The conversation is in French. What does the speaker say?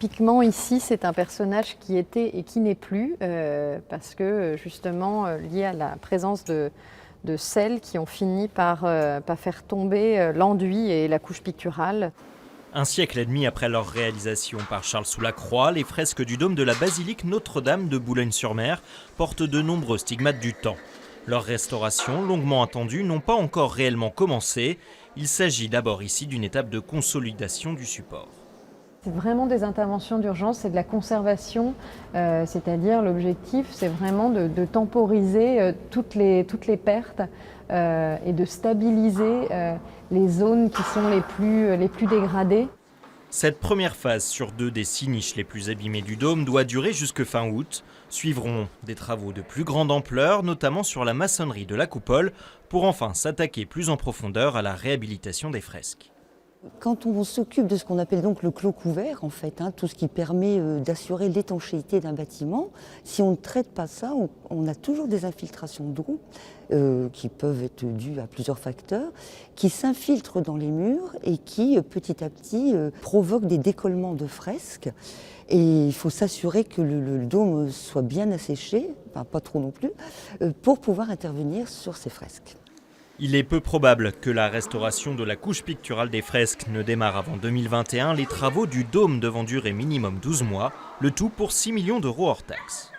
Typiquement ici, c'est un personnage qui était et qui n'est plus, parce que justement lié à la présence de sels qui ont fini par faire tomber l'enduit et la couche picturale. Un siècle et demi après leur réalisation par Charles Soulacroix, les fresques du dôme de la basilique Notre-Dame de Boulogne-sur-Mer portent de nombreux stigmates du temps. Leur restauration, longuement attendue, n'ont pas encore réellement commencé. Il s'agit d'abord ici d'une étape de consolidation du support. C'est vraiment des interventions d'urgence, c'est de la conservation, c'est-à-dire l'objectif c'est vraiment de temporiser toutes les pertes et de stabiliser les zones qui sont les plus dégradées. Cette première phase sur 2 des 6 niches les plus abîmées du dôme doit durer jusque fin août. Suivront des travaux de plus grande ampleur, notamment sur la maçonnerie de la coupole, pour enfin s'attaquer plus en profondeur à la réhabilitation des fresques. Quand on s'occupe de ce qu'on appelle donc le clos couvert, en fait, tout ce qui permet d'assurer l'étanchéité d'un bâtiment, si on ne traite pas ça, on a toujours des infiltrations d'eau qui peuvent être dues à plusieurs facteurs, qui s'infiltrent dans les murs et qui, petit à petit, provoquent des décollements de fresques. Et il faut s'assurer que le dôme soit bien asséché, enfin pas trop non plus, pour pouvoir intervenir sur ces fresques. Il est peu probable que la restauration de la couche picturale des fresques ne démarre avant 2021, les travaux du dôme devant durer minimum 12 mois, le tout pour 6 millions d'euros hors taxes.